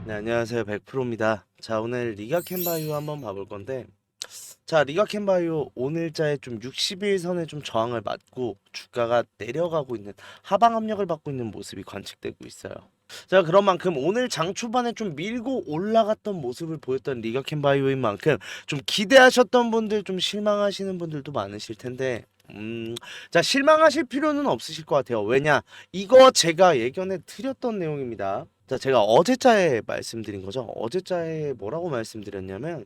네, 안녕하세요. 100%입니다. 자, 오늘 리가캔바이오 한번 봐볼 건데, 자, 리가캔바이오 오늘자에 좀 60일선에 좀 저항을 맞고 주가가 내려가고 있는 하방 압력을 받고 있는 모습이 관측되고 있어요. 자, 그런 만큼 오늘 장 초반에 좀 밀고 올라갔던 모습을 보였던 리가캔바이오인 만큼 좀 기대하셨던 분들, 좀 실망하시는 분들도 많으실 텐데, 자, 실망하실 필요는 없으실 것 같아요. 왜냐, 이거 제가 예견해 드렸던 내용입니다. 자, 제가 어제자에 말씀드린 거죠. 어제자에 뭐라고 말씀드렸냐면,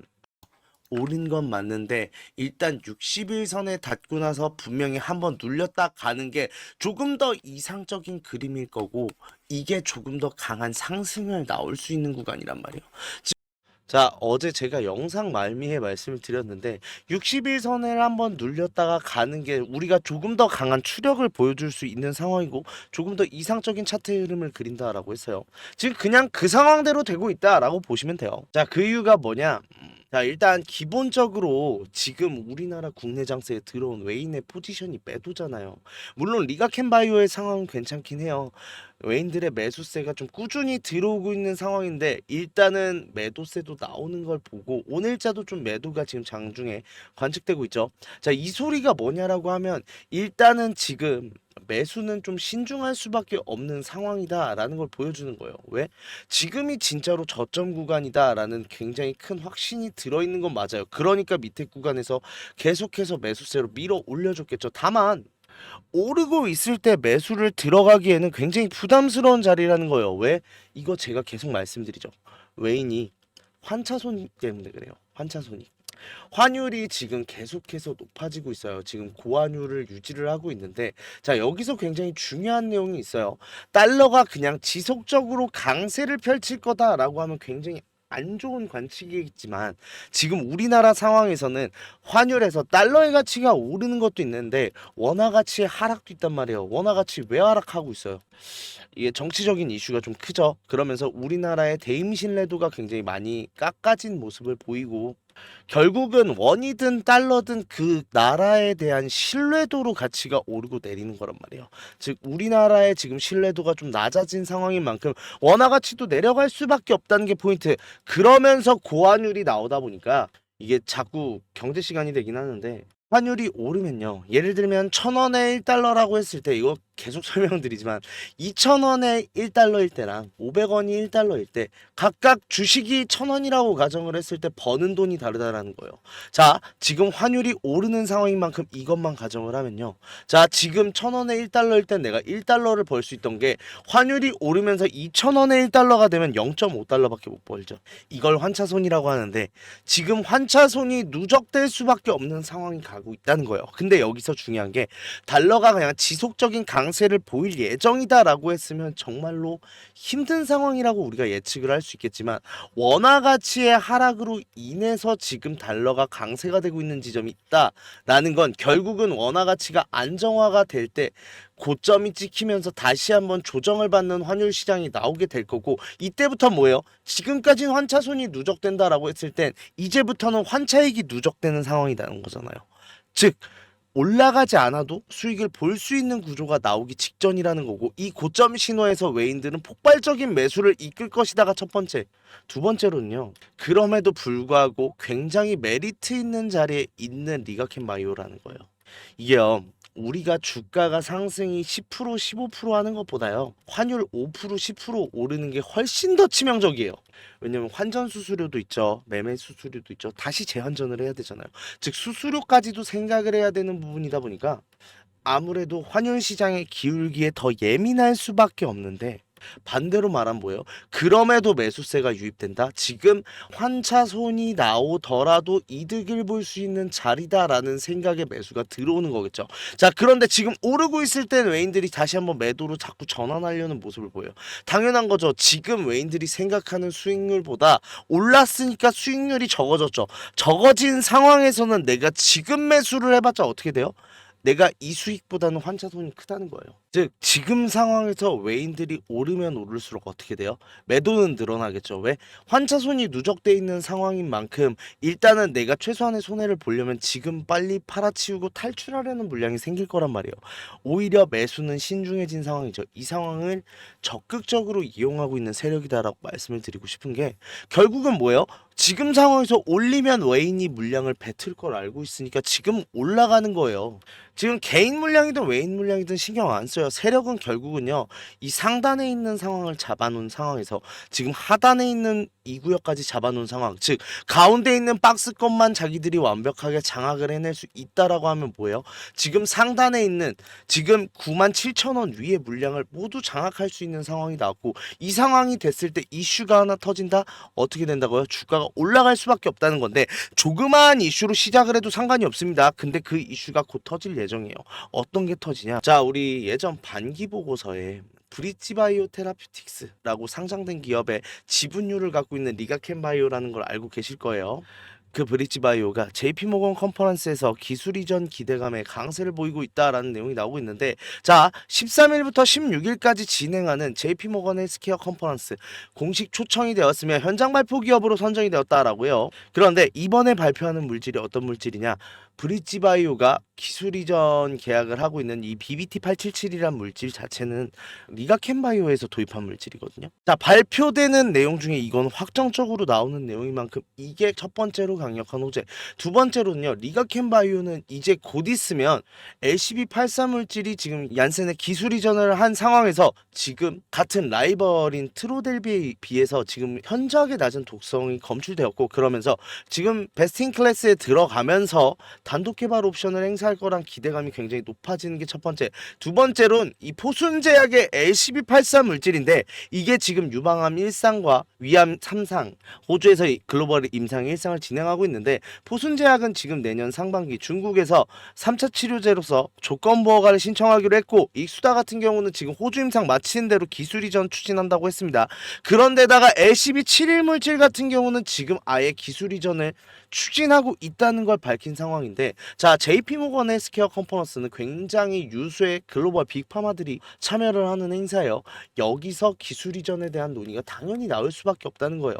오른 건 맞는데 일단 60일 선에 닿고 나서 분명히 한번 눌렸다 가는 게 조금 더 이상적인 그림일 거고, 이게 조금 더 강한 상승을 나올 수 있는 구간이란 말이에요. 자, 어제 제가 영상 말미에 말씀을 드렸는데 60일 선을 한번 눌렸다가 가는 게 우리가 조금 더 강한 추력을 보여줄 수 있는 상황이고 조금 더 이상적인 차트 흐름을 그린다라고 했어요. 지금 그냥 그 상황대로 되고 있다라고 보시면 돼요. 자, 그 이유가 뭐냐? 자, 일단 기본적으로 지금 우리나라 국내 장세에 들어온 웨인의 포지션이 매도잖아요. 물론 리가캔바이오의 상황은 괜찮긴 해요. 웨인들의 매수세가 좀 꾸준히 들어오고 있는 상황인데 일단은 매도세도 나오는 걸 보고 오늘자도 좀 매도가 지금 장중에 관측되고 있죠. 자, 이 소리가 뭐냐라고 하면 일단은 지금 매수는 좀 신중할 수밖에 없는 상황이다라는 걸 보여주는 거예요. 왜? 지금이 진짜로 저점 구간이다라는 굉장히 큰 확신이 들어있는 건 맞아요. 그러니까 밑에 구간에서 계속해서 매수세로 밀어 올려줬겠죠. 다만 오르고 있을 때 매수를 들어가기에는 굉장히 부담스러운 자리라는 거예요. 왜? 이거 제가 계속 말씀드리죠. 외인이 환차손 때문에 그래요. 환차손이. 환율이 지금 계속해서 높아지고 있어요. 지금 고환율을 유지를 하고 있는데, 자, 여기서 굉장히 중요한 내용이 있어요. 달러가 그냥 지속적으로 강세를 펼칠 거다라고 하면 굉장히 안 좋은 관측이겠지만 지금 우리나라 상황에서는 환율에서 달러의 가치가 오르는 것도 있는데 원화 가치의 하락도 있단 말이에요. 원화 가치 왜 하락하고 있어요? 이게 정치적인 이슈가 좀 크죠. 그러면서 우리나라의 대임 신뢰도가 굉장히 많이 깎아진 모습을 보이고 결국은 원이든 달러든 그 나라에 대한 신뢰도로 가치가 오르고 내리는 거란 말이에요. 즉 우리나라의 지금 신뢰도가 좀 낮아진 상황인 만큼 원화 가치도 내려갈 수밖에 없다는 게 포인트. 그러면서 고환율이 나오다 보니까 이게 자꾸 경제 시간이 되긴 하는데 환율이 오르면요. 예를 들면 1,000원에 1달러라고 했을 때 이거 계속 설명드리지만 2,000원에 1달러일 때랑 500원이 1달러일 때 각각 주식이 1,000원이라고 가정을 했을 때 버는 돈이 다르다라는 거예요. 자, 지금 환율이 오르는 상황인 만큼 이것만 가정을 하면요. 자, 지금 1,000원에 1달러일 때 내가 1달러를 벌 수 있던 게 환율이 오르면서 2,000원에 1달러가 되면 0.5달러밖에 못 벌죠. 이걸 환차손이라고 하는데 지금 환차손이 누적될 수밖에 없는 상황이 가고 있다는 거예요. 근데 여기서 중요한 게 달러가 그냥 지속적인 강세를 보일 예정이다라고 했으면 정말로 힘든 상황이라고 우리가 예측을 할 수 있겠지만 원화 가치의 하락으로 인해서 지금 달러가 강세가 되고 있는 지점이 있다라는 건 결국은 원화 가치가 안정화가 될 때 고점이 찍히면서 다시 한번 조정을 받는 환율 시장이 나오게 될 거고 이때부터 뭐예요? 지금까지는 환차손이 누적된다라고 했을 땐 이제부터는 환차익이 누적되는 상황이라는 거잖아요. 즉 올라가지 않아도 수익을 볼 수 있는 구조가 나오기 직전이라는 거고 이 고점 신호에서 외인들은 폭발적인 매수를 이끌 것이다가 첫 번째. 두 번째로는요. 그럼에도 불구하고 굉장히 메리트 있는 자리에 있는 리가캔 바이오라는 거예요. 이게요. 우리가 주가가 상승이 10% 15% 하는 것보다요. 환율 5% 10% 오르는 게 훨씬 더 치명적이에요. 왜냐면 환전 수수료도 있죠. 매매 수수료도 있죠. 다시 재환전을 해야 되잖아요. 즉 수수료까지도 생각을 해야 되는 부분이다 보니까 아무래도 환율 시장의 기울기에 더 예민할 수밖에 없는데 반대로 말하면 뭐예요? 그럼에도 매수세가 유입된다. 지금 환차손이 나오더라도 이득을 볼 수 있는 자리다라는 생각의 매수가 들어오는 거겠죠. 자, 그런데 지금 오르고 있을 땐 외인들이 다시 한번 매도로 자꾸 전환하려는 모습을 보여요. 당연한 거죠. 지금 외인들이 생각하는 수익률보다 올랐으니까 수익률이 적어졌죠. 적어진 상황에서는 내가 지금 매수를 해봤자 어떻게 돼요? 내가 이 수익보다는 환차 손이 크다는 거예요. 즉 지금 상황에서 외인들이 오르면 오를수록 어떻게 돼요? 매도는 늘어나겠죠. 왜? 환차 손이 누적돼 있는 상황인 만큼 일단은 내가 최소한의 손해를 보려면 지금 빨리 팔아치우고 탈출하려는 물량이 생길 거란 말이에요. 오히려 매수는 신중해진 상황이죠. 이 상황을 적극적으로 이용하고 있는 세력이다라고 말씀을 드리고 싶은 게 결국은 뭐예요? 지금 상황에서 올리면 외인이 물량을 뱉을 걸 알고 있으니까 지금 올라가는 거예요. 지금 개인 물량이든 외인 물량이든 신경 안 써요. 세력은 결국은요, 이 상단에 있는 상황을 잡아놓은 상황에서 지금 하단에 있는 이 구역까지 잡아놓은 상황, 즉 가운데 있는 박스권만 자기들이 완벽하게 장악을 해낼 수 있다라고 하면 뭐예요? 지금 상단에 있는 지금 97,000원 위의 물량을 모두 장악할 수 있는 상황이 나왔고, 이 상황이 됐을 때 이슈가 하나 터진다? 어떻게 된다고요? 주가가 올라갈 수밖에 없다는 건데, 조그마한 이슈로 시작을 해도 상관이 없습니다. 근데 그 이슈가 곧 터질 예정이에요. 어떤 게 터지냐? 자, 우리 예전 반기 보고서에 브릿지바이오 테라퓨틱스라고 상장된 기업의 지분율을 갖고 있는 리가켄바이오라는 걸 알고 계실 거예요. 그 브릿지바이오가 JP모건 컨퍼런스에서 기술 이전 기대감에 강세를 보이고 있다라는 내용이 나오고 있는데, 자 13일부터 16일까지 진행하는 JP모건 헬스케어 컨퍼런스 공식 초청이 되었으며 현장 발표 기업으로 선정이 되었다라고요. 그런데 이번에 발표하는 물질이 어떤 물질이냐? 브릿지바이오가 기술 이전 계약을 하고 있는 이 BBT877이란 물질 자체는 리가켄바이오에서 도입한 물질이거든요. 자, 발표되는 내용 중에 이건 확정적으로 나오는 내용인 만큼 이게 첫 번째로 강력한 호재. 두 번째로는요, 리가켄바이오는 이제 곧 있으면 LCB84 물질이 지금 얀센의 기술 이전을 한 상황에서 지금 같은 라이벌인 트로델비에 비해서 지금 현저하게 낮은 독성이 검출되었고, 그러면서 지금 베스트 인 클래스에 들어가면서 단독 개발 옵션을 행사할 거란 기대감이 굉장히 높아지는 게 첫 번째. 두 번째로는 이 포순제약의 LCB84 물질인데, 이게 지금 유방암 1상과 위암 3상, 호주에서 글로벌 임상 1상을 진행하고 있는데, 포순제약은 지금 내년 상반기 중국에서 3차 치료제로서 조건부 허가를 신청하기로 했고, 익수다 같은 경우는 지금 호주 임상 마치는 대로 기술 이전 추진한다고 했습니다. 그런데다가 LCB71 물질 같은 경우는 지금 아예 기술 이전을 추진하고 있다는 걸 밝힌 상황인데, 자 JP모건 헬스케어 컨퍼런스는 굉장히 유수의 글로벌 빅파마들이 참여를 하는 행사예요. 여기서 기술 이전에 대한 논의가 당연히 나올 수밖에 없다는 거예요.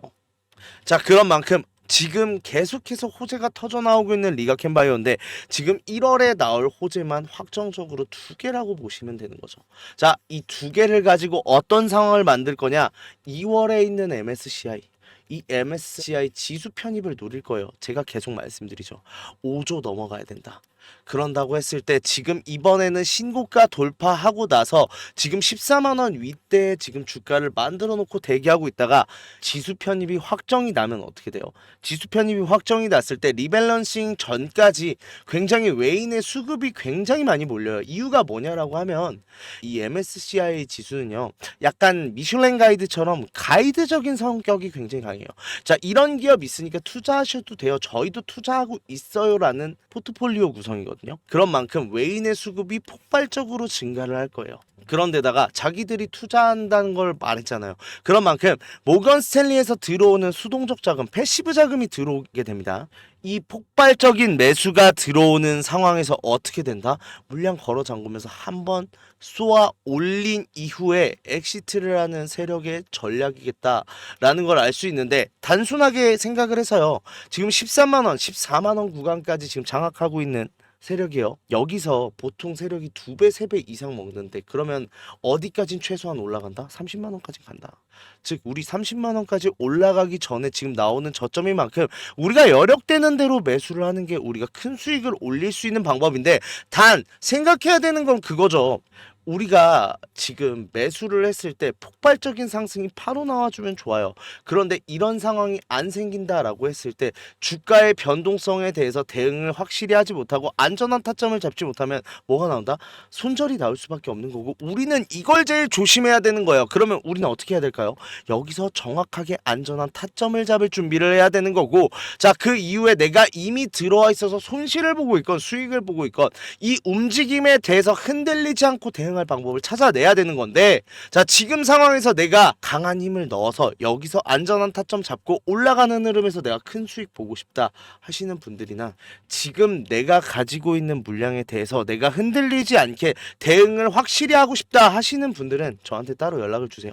자, 그런 만큼 지금 계속해서 호재가 터져나오고 있는 리가켄바이오인데, 지금 1월에 나올 호재만 확정적으로 두 개라고 보시면 되는 거죠. 자, 이 두 개를 가지고 어떤 상황을 만들 거냐? 2월에 있는 MSCI, 이 MSCI 지수 편입을 노릴 거예요. 제가 계속 말씀드리죠. 5조 넘어가야 된다. 그런다고 했을 때 지금 이번에는 신고가 돌파하고 나서 지금 14만원 윗대에 지금 주가를 만들어 놓고 대기하고 있다가 지수 편입이 확정이 나면 어떻게 돼요? 지수 편입이 확정이 났을 때 리밸런싱 전까지 굉장히 외인의 수급이 굉장히 많이 몰려요. 이유가 뭐냐라고 하면 이 MSCI 지수는요, 약간 미슐랭 가이드처럼 가이드적인 성격이 굉장히 강해요. 자, 이런 기업 있으니까 투자하셔도 돼요. 저희도 투자하고 있어요라는 포트폴리오 구성이거든요. 그런 만큼 외인의 수급이 폭발적으로 증가를 할 거예요. 그런데다가 자기들이 투자한다는 걸 말했잖아요. 그런 만큼 모건 스탠리에서 들어오는 수동적 자금, 패시브 자금이 들어오게 됩니다. 이 폭발적인 매수가 들어오는 상황에서 어떻게 된다? 물량 걸어 잠그면서 한번 쏘아 올린 이후에 엑시트를 하는 세력의 전략이겠다라는 걸 알 수 있는데, 단순하게 생각을 해서요, 지금 13만원, 14만원 구간까지 지금 장악하고 있는 세력이요. 여기서 보통 세력이 2배, 3배 이상 먹는데, 그러면 어디까진 최소한 올라간다? 30만원까지 간다. 즉 우리 30만원까지 올라가기 전에 지금 나오는 저점인 만큼 우리가 여력되는 대로 매수를 하는 게 우리가 큰 수익을 올릴 수 있는 방법인데, 단 생각해야 되는 건 그거죠. 우리가 지금 매수를 했을 때 폭발적인 상승이 바로 나와주면 좋아요. 그런데 이런 상황이 안 생긴다라고 했을 때 주가의 변동성에 대해서 대응을 확실히 하지 못하고 안전한 타점을 잡지 못하면 뭐가 나온다? 손절이 나올 수밖에 없는 거고, 우리는 이걸 제일 조심해야 되는 거예요. 그러면 우리는 어떻게 해야 될까요? 여기서 정확하게 안전한 타점을 잡을 준비를 해야 되는 거고, 자, 그 이후에 내가 이미 들어와 있어서 손실을 보고 있건 수익을 보고 있건 이 움직임에 대해서 흔들리지 않고 대응 대응할 방법을 찾아내야 되는 건데, 자, 지금 상황에서 내가 강한 힘을 넣어서 여기서 안전한 타점 잡고 올라가는 흐름에서 내가 큰 수익 보고 싶다 하시는 분들이나, 지금 내가 가지고 있는 물량에 대해서 내가 흔들리지 않게 대응을 확실히 하고 싶다 하시는 분들은 저한테 따로 연락을 주세요.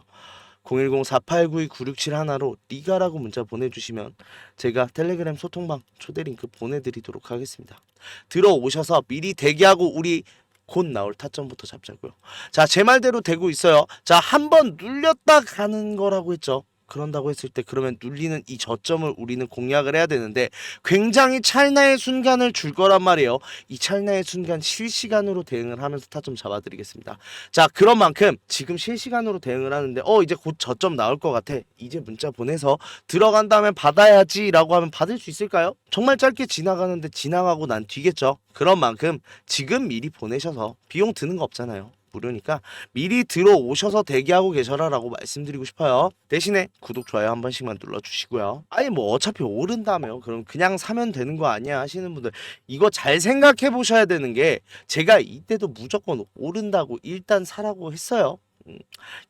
010-4892-9671로 리가라고 문자 보내주시면 제가 텔레그램 소통방 초대 링크 보내드리도록 하겠습니다. 들어오셔서 미리 대기하고 우리 곧 나올 타점부터 잡자고요. 자, 제 말대로 되고 있어요. 자, 한번 눌렸다 가는 거라고 했죠. 그런다고 했을 때 그러면 눌리는 이 저점을 우리는 공략을 해야 되는데, 굉장히 찰나의 순간을 줄 거란 말이에요. 이 찰나의 순간 실시간으로 대응을 하면서 타점 잡아드리겠습니다. 자, 그런 만큼 지금 실시간으로 대응을 하는데 이제 곧 저점 나올 것 같아, 이제 문자 보내서 들어간 다음에 받아야지 라고 하면 받을 수 있을까요? 정말 짧게 지나가는데 지나가고 난 뒤겠죠. 그런 만큼 지금 미리 보내셔서 비용 드는 거 없잖아요. 무료니까 미리 들어오셔서 대기하고 계셔라 라고 말씀드리고 싶어요. 대신에 구독, 좋아요 한 번씩만 눌러주시고요. 아니 뭐 어차피 오른다며 그럼 그냥 사면 되는 거 아니야 하시는 분들, 이거 잘 생각해 보셔야 되는 게, 제가 이때도 무조건 오른다고 일단 사라고 했어요.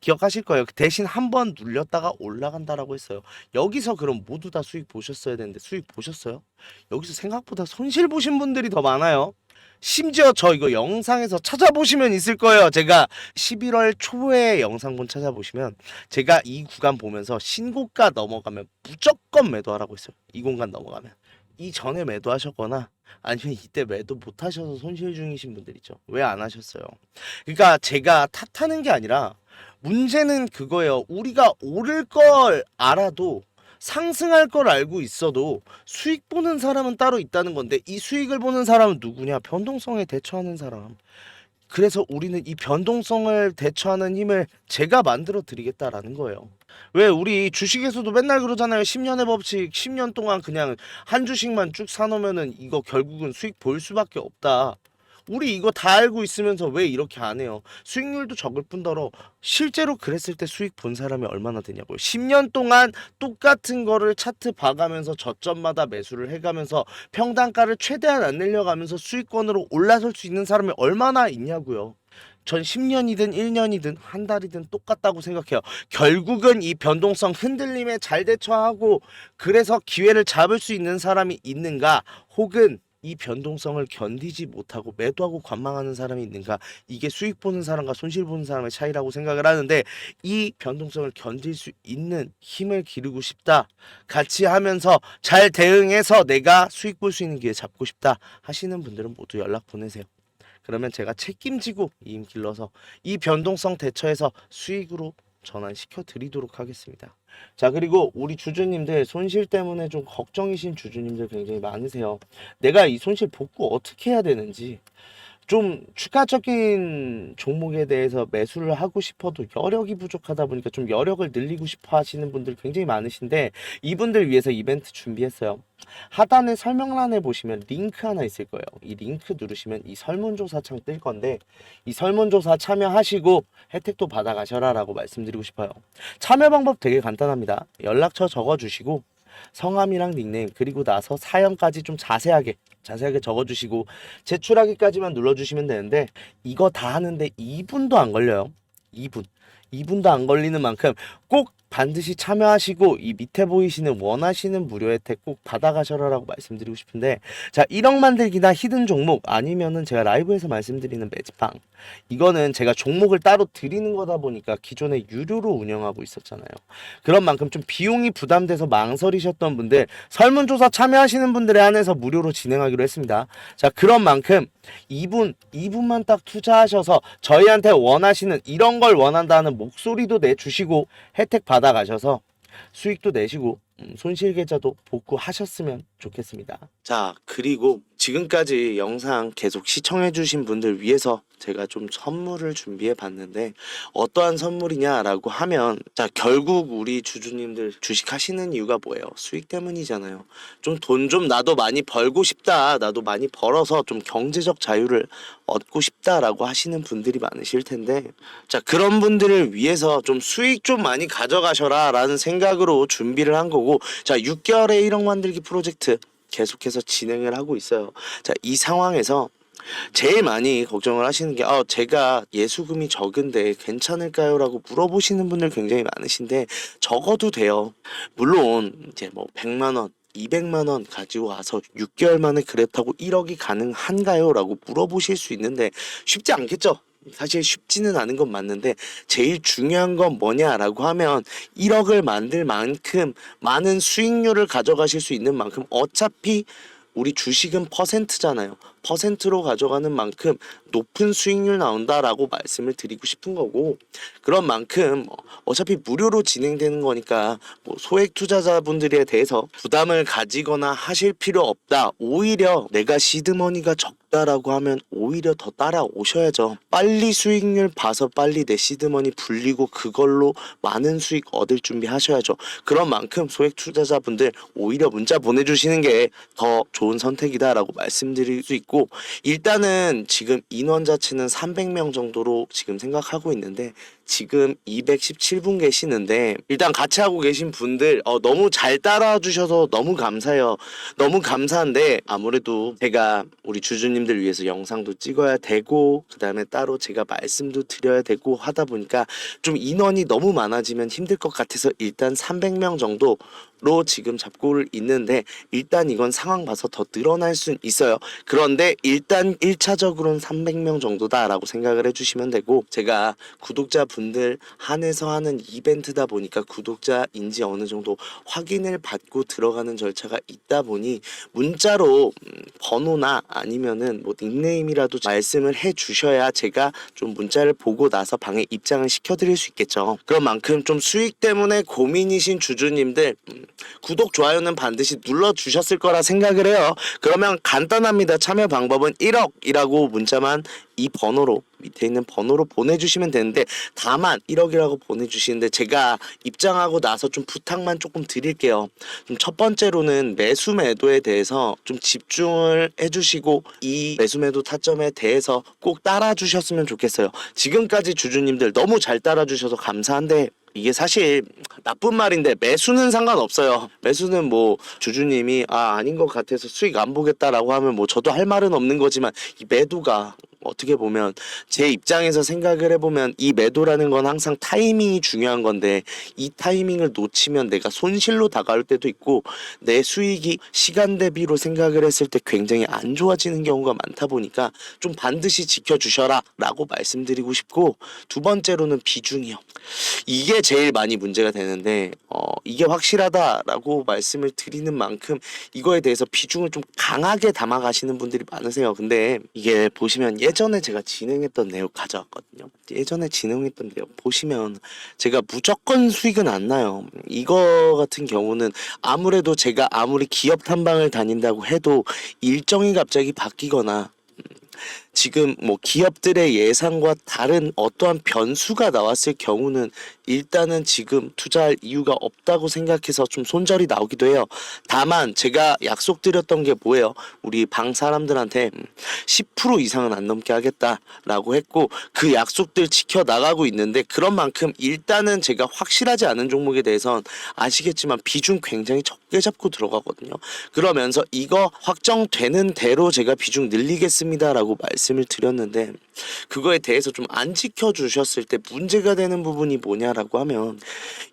기억하실 거예요. 대신 한번 눌렸다가 올라간다라고 했어요. 여기서 그럼 모두 다 수익 보셨어야 되는데 수익 보셨어요? 여기서 생각보다 손실 보신 분들이 더 많아요. 심지어 저 이거 영상에서 찾아보시면 있을 거예요. 제가 11월 초에 영상본 찾아보시면 제가 이 구간 보면서 신고가 넘어가면 무조건 매도하라고 했어요. 이 공간 넘어가면. 이 전에 매도하셨거나 아니면 이때 매도 못 하셔서 손실 중이신 분들 있죠. 왜 안 하셨어요? 그러니까 제가 탓하는 게 아니라 문제는 그거예요. 우리가 오를 걸 알아도, 상승할 걸 알고 있어도 수익 보는 사람은 따로 있다는 건데, 이 수익을 보는 사람은 누구냐? 변동성에 대처하는 사람. 그래서 우리는 이 변동성을 대처하는 힘을 제가 만들어 드리겠다라는 거예요. 왜 우리 주식에서도 맨날 그러잖아요. 10년의 법칙, 10년 동안 그냥 한 주식만 쭉 사놓으면은 이거 결국은 수익 볼 수밖에 없다. 우리 이거 다 알고 있으면서 왜 이렇게 안 해요? 수익률도 적을 뿐더러 실제로 그랬을 때 수익 본 사람이 얼마나 되냐고요. 10년 동안 똑같은 거를 차트 봐가면서 저점마다 매수를 해가면서 평단가를 최대한 안 내려가면서 수익권으로 올라설 수 있는 사람이 얼마나 있냐고요. 전 10년이든 1년이든 한 달이든 똑같다고 생각해요. 결국은 이 변동성 흔들림에 잘 대처하고 그래서 기회를 잡을 수 있는 사람이 있는가, 혹은 이 변동성을 견디지 못하고 매도하고 관망하는 사람이 있는가, 이게 수익 보는 사람과 손실 보는 사람의 차이라고 생각을 하는데, 이 변동성을 견딜 수 있는 힘을 기르고 싶다, 같이 하면서 잘 대응해서 내가 수익 볼 수 있는 기회 잡고 싶다 하시는 분들은 모두 연락 보내세요. 그러면 제가 책임지고 이 힘 길러서 이 변동성 대처해서 수익으로 전환시켜 드리도록 하겠습니다. 자, 그리고 우리 주주님들 손실 때문에 좀 걱정이신 주주님들 굉장히 많으세요. 내가 이 손실 복구 어떻게 해야 되는지, 좀 추가적인 종목에 대해서 매수를 하고 싶어도 여력이 부족하다 보니까 좀 여력을 늘리고 싶어 하시는 분들 굉장히 많으신데, 이분들 위해서 이벤트 준비했어요. 하단에 설명란에 보시면 링크 하나 있을 거예요. 이 링크 누르시면 이 설문조사 창 뜰 건데, 이 설문조사 참여하시고 혜택도 받아가셔라 라고 말씀드리고 싶어요. 참여 방법 되게 간단합니다. 연락처 적어주시고 성함이랑 닉네임, 그리고 나서 사연까지 좀 자세하게 적어주시고 제출하기까지만 눌러주시면 되는데, 이거 다 하는데 2분도 안 걸려요. 2분도 안 걸리는 만큼 꼭 반드시 참여하시고 이 밑에 보이시는 원하시는 무료 혜택 꼭 받아가셔라라고 말씀드리고 싶은데, 자, 1억 만들기나 히든 종목, 아니면은 제가 라이브에서 말씀드리는 매집방, 이거는 제가 종목을 따로 드리는 거다 보니까 기존에 유료로 운영하고 있었잖아요. 그런 만큼 좀 비용이 부담돼서 망설이셨던 분들, 설문조사 참여하시는 분들에 한해서 무료로 진행하기로 했습니다. 자, 그런 만큼 2분만 딱 투자하셔서 저희한테 원하시는, 이런 걸 원한다는 목소리도 내주시고 혜택 받아가셔서 수익도 내시고 손실 계좌도 복구하셨으면 좋겠습니다. 자, 그리고 지금까지 영상 계속 시청해주신 분들 위해서 제가 좀 선물을 준비해 봤는데, 어떠한 선물이냐라고 하면, 자, 결국 우리 주주님들 주식 하시는 이유가 뭐예요? 수익 때문이잖아요. 좀 돈 좀 나도 많이 벌고 싶다, 나도 많이 벌어서 좀 경제적 자유를 얻고 싶다라고 하시는 분들이 많으실 텐데, 자, 그런 분들을 위해서 좀 수익 좀 많이 가져가셔라 라는 생각으로 준비를 한 거고, 자, 6개월의 1억 만들기 프로젝트 계속해서 진행을 하고 있어요. 자, 이 상황에서 제일 많이 걱정을 하시는 게 제가 예수금이 적은데 괜찮을까요? 라고 물어보시는 분들 굉장히 많으신데 적어도 돼요. 물론 이제 뭐 100만 원 200만 원 가지고 와서 6개월 만에 그랬다고 1억이 가능한가요? 라고 물어보실 수 있는데 쉽지 않겠죠? 사실 쉽지는 않은 건 맞는데 제일 중요한 건 뭐냐라고 하면 1억을 만들 만큼 많은 수익률을 가져가실 수 있는 만큼 어차피 우리 주식은 퍼센트잖아요. 퍼센트로 가져가는 만큼 높은 수익률 나온다라고 말씀을 드리고 싶은 거고, 그런 만큼 어차피 무료로 진행되는 거니까 뭐 소액 투자자분들에 대해서 부담을 가지거나 하실 필요 없다. 오히려 내가 시드머니가 적다라고 하면 오히려 더 따라오셔야죠. 빨리 수익률 봐서 빨리 내 시드머니 불리고 그걸로 많은 수익 얻을 준비하셔야죠. 그런 만큼 소액 투자자분들 오히려 문자 보내주시는 게 더 좋은 선택이다라고 말씀드릴 수 있고, 일단은 지금 인원 자체는 300명 정도로 지금 생각하고 있는데 지금 217분 계시는데 일단 같이 하고 계신 분들 너무 잘 따라와 주셔서 너무 감사해요. 너무 감사한데 아무래도 제가 우리 주주님들 위해서 영상도 찍어야 되고 그다음에 따로 제가 말씀도 드려야 되고 하다 보니까 좀 인원이 너무 많아지면 힘들 것 같아서 일단 300명 정도 로 지금 잡고 있는데 일단 이건 상황 봐서 더 늘어날 순 있어요. 그런데 일단 1차적으로는 300명 정도다라고 생각을 해주시면 되고, 제가 구독자분들 한해서 하는 이벤트다 보니까 구독자인지 어느 정도 확인을 받고 들어가는 절차가 있다 보니 문자로 번호나 아니면은 뭐 닉네임이라도 말씀을 해 주셔야 제가 좀 문자를 보고 나서 방에 입장을 시켜드릴 수 있겠죠. 그런 만큼 좀 수익 때문에 고민이신 주주님들 구독, 좋아요는 반드시 눌러주셨을 거라 생각을 해요. 그러면 간단합니다. 참여 방법은 1억이라고 문자만 이 번호로 밑에 있는 번호로 보내주시면 되는데, 다만 1억이라고 보내주시는데 제가 입장하고 나서 좀 부탁만 조금 드릴게요. 좀 첫 번째로는 매수 매도에 대해서 좀 집중을 해주시고 이 매수 매도 타점에 대해서 꼭 따라주셨으면 좋겠어요. 지금까지 주주님들 너무 잘 따라주셔서 감사한데 이게 사실 나쁜 말인데 매수는 상관없어요. 매수는 뭐 주주님이 아닌 것 같아서 수익 안 보겠다라고 하면 뭐 저도 할 말은 없는 거지만, 이 매도가 어떻게 보면 제 입장에서 생각을 해보면 이 매도라는 건 항상 타이밍이 중요한 건데 이 타이밍을 놓치면 내가 손실로 다가올 때도 있고 내 수익이 시간 대비로 생각을 했을 때 굉장히 안 좋아지는 경우가 많다 보니까 좀 반드시 지켜주셔라 라고 말씀드리고 싶고, 두 번째로는 비중이요. 이게 제일 많이 문제가 되는데 이게 확실하다라고 말씀을 드리는 만큼 이거에 대해서 비중을 좀 강하게 담아가시는 분들이 많으세요. 근데 이게 보시면 예전에 제가 진행했던 내용 가져왔거든요. 예전에 진행했던 내용 보시면 제가 무조건 수익은 안 나요. 이거 같은 경우는 아무래도 제가 아무리 기업 탐방을 다닌다고 해도 일정이 갑자기 바뀌거나 지금 뭐 기업들의 예상과 다른 어떠한 변수가 나왔을 경우는 일단은 지금 투자할 이유가 없다고 생각해서 좀 손절이 나오기도 해요. 다만 제가 약속드렸던 게 뭐예요? 우리 방 사람들한테 10% 이상은 안 넘게 하겠다라고 했고 그 약속들 지켜 나가고 있는데, 그런 만큼 일단은 제가 확실하지 않은 종목에 대해선 아시겠지만 비중 굉장히 적게 잡고 들어가거든요. 그러면서 이거 확정되는 대로 제가 비중 늘리겠습니다라고 말씀을 드렸는데 그거에 대해서 좀 안 지켜주셨을 때 문제가 되는 부분이 뭐냐라고 하면,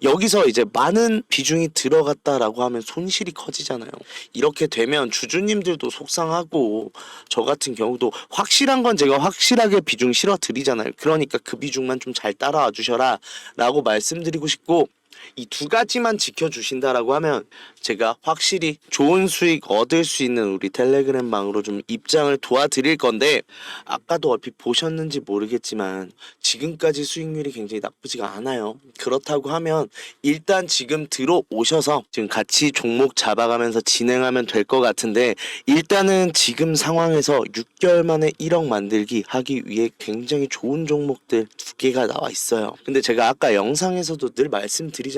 여기서 이제 많은 비중이 들어갔다라고 하면 손실이 커지잖아요. 이렇게 되면 주주님들도 속상하고 저 같은 경우도 확실한 건 제가 확실하게 비중 실어 드리잖아요. 그러니까 그 비중만 좀 잘 따라와 주셔라 라고 말씀드리고 싶고, 이 두 가지만 지켜주신다라고 하면 제가 확실히 좋은 수익 얻을 수 있는 우리 텔레그램 방으로 좀 입장을 도와드릴 건데, 아까도 얼핏 보셨는지 모르겠지만 지금까지 수익률이 굉장히 나쁘지가 않아요. 그렇다고 하면 일단 지금 들어오셔서 지금 같이 종목 잡아가면서 진행하면 될 것 같은데, 일단은 지금 상황에서 6개월 만에 1억 만들기 하기 위해 굉장히 좋은 종목들 두 개가 나와 있어요. 근데 제가 아까 영상에서도 늘 말씀드리잖아요.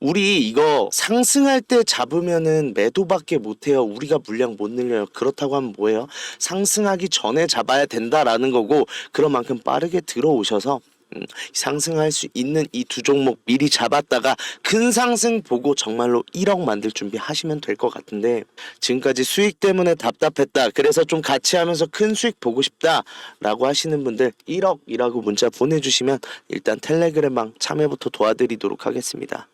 우리 이거 상승할 때 잡으면은 매도밖에 못해요. 우리가 물량 못 늘려요. 그렇다고 하면 뭐예요? 상승하기 전에 잡아야 된다라는 거고, 그런 만큼 빠르게 들어오셔서 상승할 수 있는 이 두 종목 미리 잡았다가 큰 상승 보고 정말로 1억 만들 준비하시면 될 것 같은데, 지금까지 수익 때문에 답답했다, 그래서 좀 같이 하면서 큰 수익 보고 싶다 라고 하시는 분들 1억이라고 문자 보내주시면 일단 텔레그램방 참여부터 도와드리도록 하겠습니다.